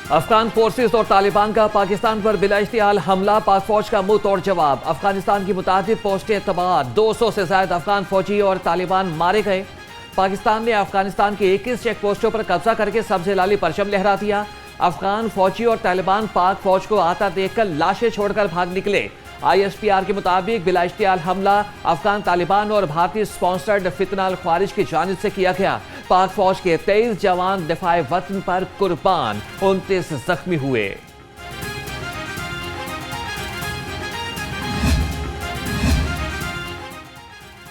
Afghan forces اور طالبان کا پاکستان پر بلا اشتعال حملہ، پاک فوج کا منہ توڑ جواب۔ افغانستان کی متعدد پوسٹیں تباہ، 200 سے زائد افغان فوجی اور طالبان مارے گئے۔ پاکستان نے افغانستان کی 21 چیک پوسٹوں پر قبضہ کر کے سبز ہلالی پرچم لہرا دیا۔ افغان فوجی اور طالبان پاک فوج کو آتا دیکھ کر لاشیں چھوڑ کر بھاگ نکلے۔ ISPR کے مطابق بلا اشتعال حملہ افغان طالبان اور بھارتی سپانسرڈ فتنہ الخوارج کی جانب سے کیا گیا۔ پاک فوج کے 23 جوان دفاع وطن پر قربان، 29 زخمی ہوئے۔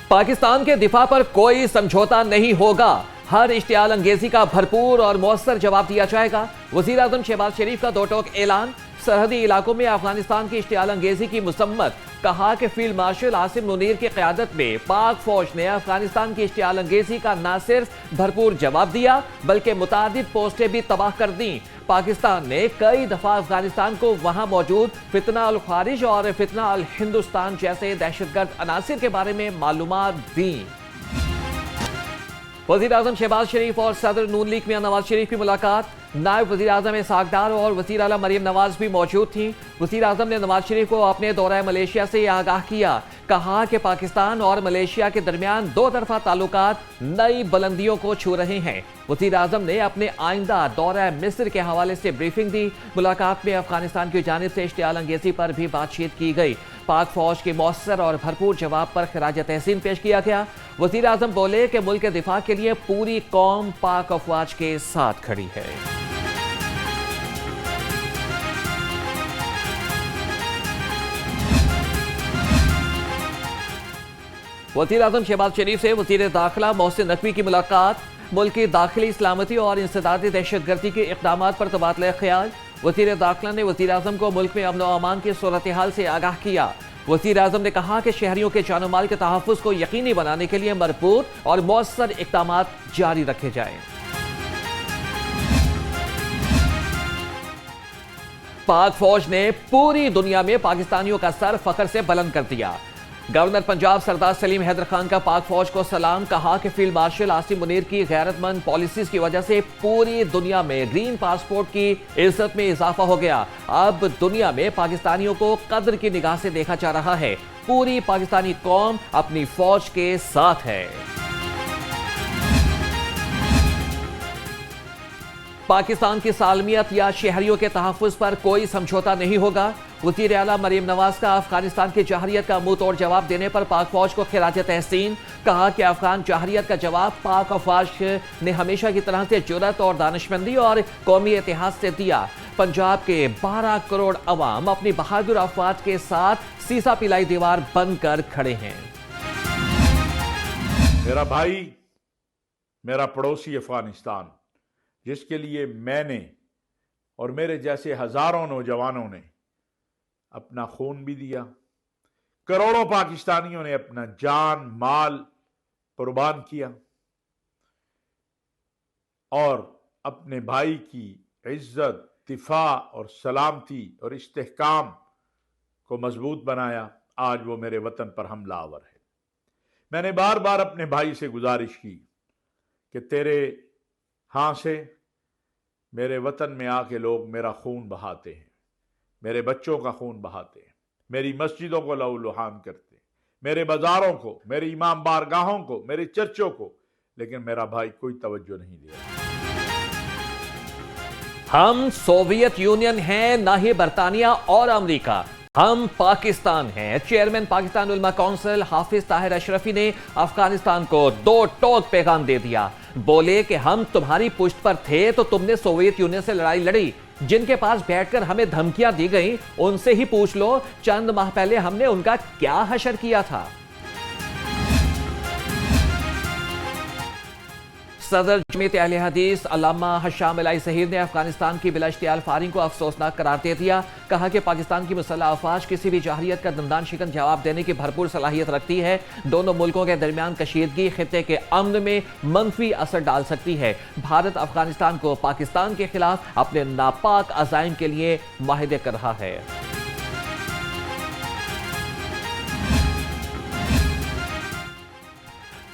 پاکستان کے دفاع پر کوئی سمجھوتا نہیں ہوگا، ہر اشتعال انگیزی کا بھرپور اور مؤثر جواب دیا جائے گا۔ وزیر اعظم شہباز شریف کا دو ٹوک اعلان۔ سرحدی علاقوں میں افغانستان کی اشتعال انگیزی کی مذمت، کہا کہ فیلڈ مارشل عاصم منیر کی قیادت میں پاک فوج نے افغانستان کی اشتعال انگیزی کا نہ صرف بھرپور جواب دیا بلکہ متعدد پوسٹیں بھی تباہ کر دیں۔ پاکستان نے کئی دفعہ افغانستان کو وہاں موجود فتنہ الخوارج اور فتنہ الہندوستان جیسے دہشت گرد عناصر کے بارے میں معلومات دیں۔ وزیر اعظم شہباز شریف اور صدر نون لیگ میاں نواز شریف کی ملاقات۔ نائب وزیر اعظم اسحاق ڈار اور وزیر اعلیٰ مریم نواز بھی موجود تھیں۔ وزیر اعظم نے نواز شریف کو اپنے دورہ ملیشیا سے آگاہ کیا، کہا کہ پاکستان اور ملیشیا کے درمیان دو طرفہ تعلقات نئی بلندیوں کو چھو رہے ہیں۔ وزیر اعظم نے اپنے آئندہ دورہ مصر کے حوالے سے بریفنگ دی۔ ملاقات میں افغانستان کی جانب سے اشتعال انگیزی پر بھی بات چیت کی گئی۔ پاک فوج کے مؤثر اور بھرپور جواب پر خراج تحسین پیش کیا گیا۔ وزیر اعظم بولے کہ ملک کے دفاع کے لیے پوری قوم پاک افواج کے ساتھ کھڑی ہے۔ وزیر اعظم شہباز شریف سے وزیر داخلہ محسن نقوی کی ملاقات۔ ملک کی داخلی سلامتی اور انسدادی دہشت گردی کے اقدامات پر تبادلہ خیال۔ وزیر داخلہ نے وزیر اعظم کو ملک میں امن و امان کی صورتحال سے آگاہ کیا۔ وزیر اعظم نے کہا کہ شہریوں کے جان و مال کے تحفظ کو یقینی بنانے کے لیے مربوط اور مؤثر اقدامات جاری رکھے جائیں۔ پاک فوج نے پوری دنیا میں پاکستانیوں کا سر فخر سے بلند کر دیا۔ گورنر پنجاب سردار سلیم حیدر خان کا پاک فوج کو سلام، کہا کہ فیلڈ مارشل عاصم منیر کی غیرت مند پالیسیز کی وجہ سے پوری دنیا میں گرین پاسپورٹ کی عزت میں اضافہ ہو گیا۔ اب دنیا میں پاکستانیوں کو قدر کی نگاہ سے دیکھا جا رہا ہے۔ پوری پاکستانی قوم اپنی فوج کے ساتھ ہے۔ پاکستان کی سالمیت یا شہریوں کے تحفظ پر کوئی سمجھوتا نہیں ہوگا۔ وزیر اعلیٰ مریم نواز کا افغانستان کی جارحیت کا منہ توڑ جواب دینے پر پاک فوج کو خراج تحسین، کہا کہ افغان جارحیت کا جواب پاک افواج نے ہمیشہ کی طرح سے جرأت اور دانشمندی اور قومی اتحاد سے دیا۔ پنجاب کے 12 کروڑ عوام اپنی بہادر افواج کے ساتھ سیسا پلائی دیوار بن کر کھڑے ہیں۔ میرا بھائی، میرا پڑوسی افغانستان، جس کے لیے میں نے اور میرے جیسے ہزاروں نوجوانوں نے اپنا خون بھی دیا، کروڑوں پاکستانیوں نے اپنا جان مال قربان کیا اور اپنے بھائی کی عزت، دفاع اور سلامتی اور استحکام کو مضبوط بنایا، آج وہ میرے وطن پر حملہ آور ہے۔ میں نے بار بار اپنے بھائی سے گزارش کی کہ تیرے ہاں سے میرے وطن میں آ کے لوگ میرا خون بہاتے ہیں، میرے بچوں کا خون بہاتے ہیں، میری مسجدوں کو لہو لہان کرتے ہیں، میرے بازاروں کو، میری امام بارگاہوں کو، میرے چرچوں کو، لیکن میرا بھائی کوئی توجہ نہیں دیا۔ ہم سوویت یونین ہیں، نہ ہی برطانیہ اور امریکہ، ہم پاکستان ہیں۔ چیئرمین پاکستان علماء کونسل حافظ طاہر اشرفی نے افغانستان کو دو ٹوک پیغام دے دیا۔ بولے کہ ہم تمہاری پشت پر تھے تو تم نے سوویت یونین سے لڑائی لڑی، جن کے پاس بیٹھ کر ہمیں دھمکیاں دی گئیں ان سے ہی پوچھ لو چند ماہ پہلے ہم نے ان کا کیا حشر کیا تھا۔ صدر جمعیت اہل حدیث علامہ حشام الہی ظہیر نے افغانستان کی بلا اشتعال فائرنگ کو افسوسناک قرار دے دیا، کہا کہ پاکستان کی مسلح افواج کسی بھی جارحیت کا دندان شکن جواب دینے کی بھرپور صلاحیت رکھتی ہے۔ دونوں ملکوں کے درمیان کشیدگی خطے کے امن میں منفی اثر ڈال سکتی ہے۔ بھارت افغانستان کو پاکستان کے خلاف اپنے ناپاک عزائم کے لیے معاہدے کر رہا ہے۔